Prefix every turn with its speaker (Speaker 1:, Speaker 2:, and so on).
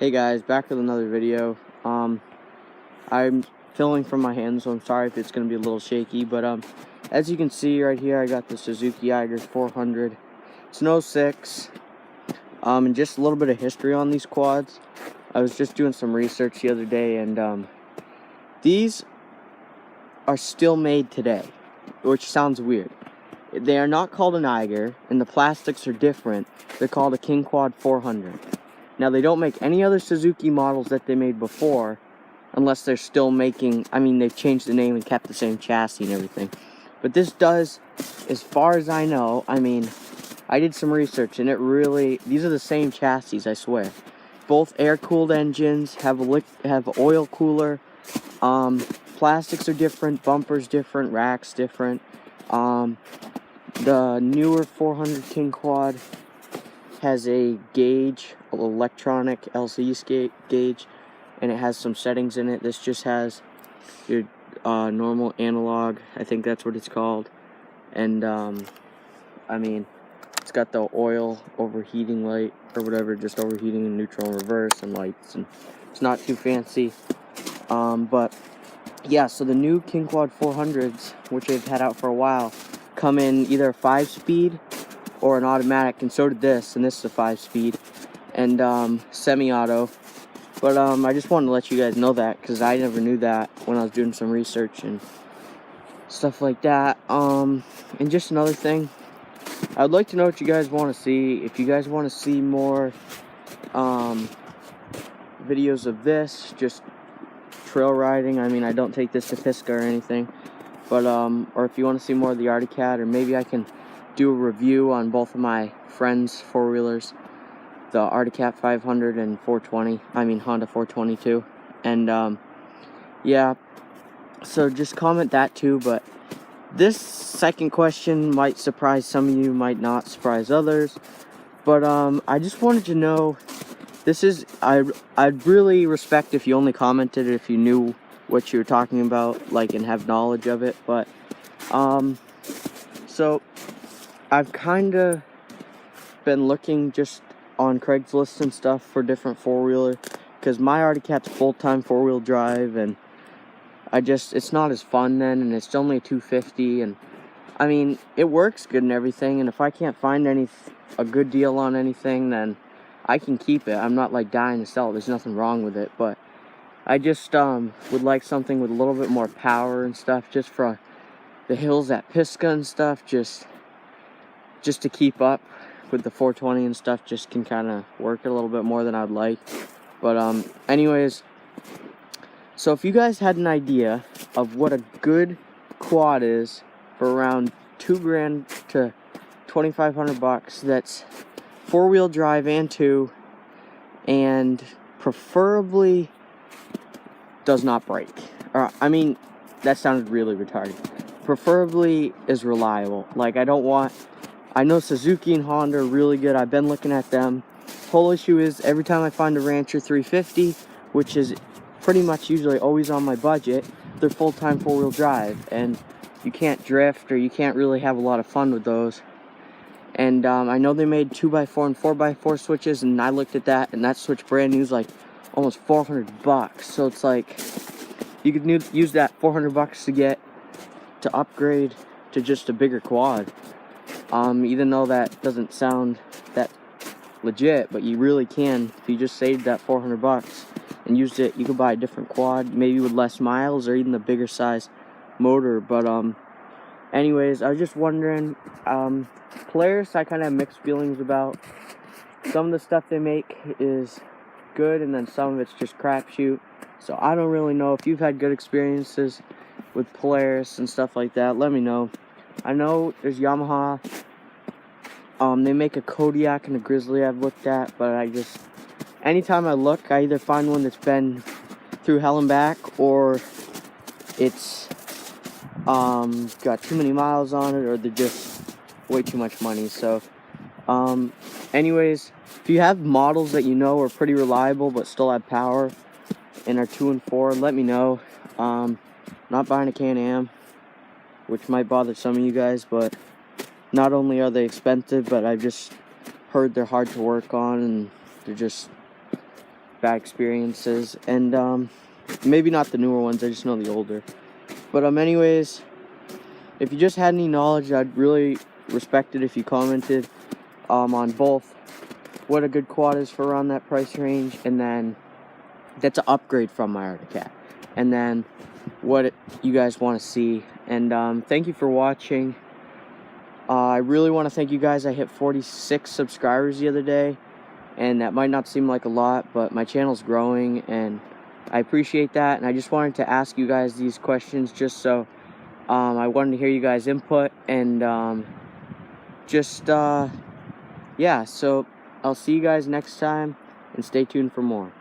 Speaker 1: Hey guys, back with another video. I'm filming from my hand, so I'm sorry if it's going to be a little shaky, but as you can see right here, I got the Suzuki Eiger 400. It's an 06. And just a little bit of history on these quads. I was just doing some research the other day, and these are still made today, which sounds weird. They are not called an Eiger, and the plastics are different. They're called a King Quad 400. Now, they don't make any other Suzuki models that they made before, unless they're still making, they've changed the name and kept the same chassis and everything. But this does, as far as I know, I did some research, and these are the same chassis, I swear. Both air-cooled engines, have oil cooler, plastics are different, bumpers different, racks different. The newer 400 King Quad has a gauge, an electronic LCD gauge, and it has some settings in it. This just has your normal analog, I think that's what it's called, and it's got the oil overheating light or whatever, just overheating in neutral and reverse and lights, and it's not too fancy. But yeah, so the new King Quad 400s, which they've had out for a while, come in either a 5-speed or an automatic, and so did this, and this is a 5-speed and semi-auto. But I just wanted to let you guys know that, because I never knew that when I was doing some research and stuff like that. And just another thing, I'd like to know what you guys want to see. If you guys want to see more videos of this, just trail riding, I don't take this to Pisgah or anything, but or if you want to see more of the Arctic Cat, or maybe I can do a review on both of my friends' four-wheelers, the Arctic Cat 500 and 420, Honda 422, and yeah, so just comment that too. But this second question might surprise some of you, might not surprise others, but I just wanted to know, I'd really respect if you only commented if you knew what you were talking about, and have knowledge of it. But so I've kind of been looking just on Craigslist and stuff for different four-wheeler, because my Arctic Cat's full-time four-wheel drive, and it's not as fun then, and it's only a 250, and it works good and everything, and if I can't find a good deal on anything, then I can keep it. I'm not dying to sell it. There's nothing wrong with it, but I just would like something with a little bit more power and stuff, just for the hills at Pisgah and stuff, just to keep up with the 420 and stuff. Just can kind of work it a little bit more than I'd like. But anyways, so if you guys had an idea of what a good quad is for around $2,000 to $2,500, that's four-wheel drive and preferably does not break, or that sounded really retarded, preferably is reliable. I know Suzuki and Honda are really good. I've been looking at them. Whole issue is, every time I find a Rancher 350, which is pretty much usually always on my budget, they're full-time four-wheel drive, and you can't drift, or you can't really have a lot of fun with those. And I know they made 2x4 and 4x4 switches, and I looked at that, and that switch brand new is almost $400. So it's you could use that $400 to upgrade to just a bigger quad. Even though that doesn't sound that legit, but you really can. If you just saved that $400 and used it, you could buy a different quad, maybe with less miles, or even the bigger size motor. But anyways, I was just wondering, Polaris, I kind of have mixed feelings about. Some of the stuff they make is good, and then some of it's just crapshoot. So I don't really know. If you've had good experiences with Polaris and stuff like that, let me know. I know there's Yamaha. They make a Kodiak and a Grizzly I've looked at, but anytime I look, I either find one that's been through hell and back, or it's got too many miles on it, or they're just way too much money. So anyways, if you have models that you know are pretty reliable but still have power and are 2 and 4, let me know. Not buying a Can-Am, which might bother some of you guys, but not only are they expensive, but I've just heard they're hard to work on, and they're just bad experiences, and maybe not the newer ones, I just know the older. But anyways, if you just had any knowledge, I'd really respect it if you commented on both what a good quad is for around that price range, and then that's an upgrade from my Arctic Cat, and then what you guys want to see. And thank you for watching. I really want to thank you guys. I hit 46 subscribers the other day, and that might not seem like a lot, but my channel's growing, and I appreciate that. And I just wanted to ask you guys these questions just so I wanted to hear you guys' input, and yeah, so I'll see you guys next time, and stay tuned for more.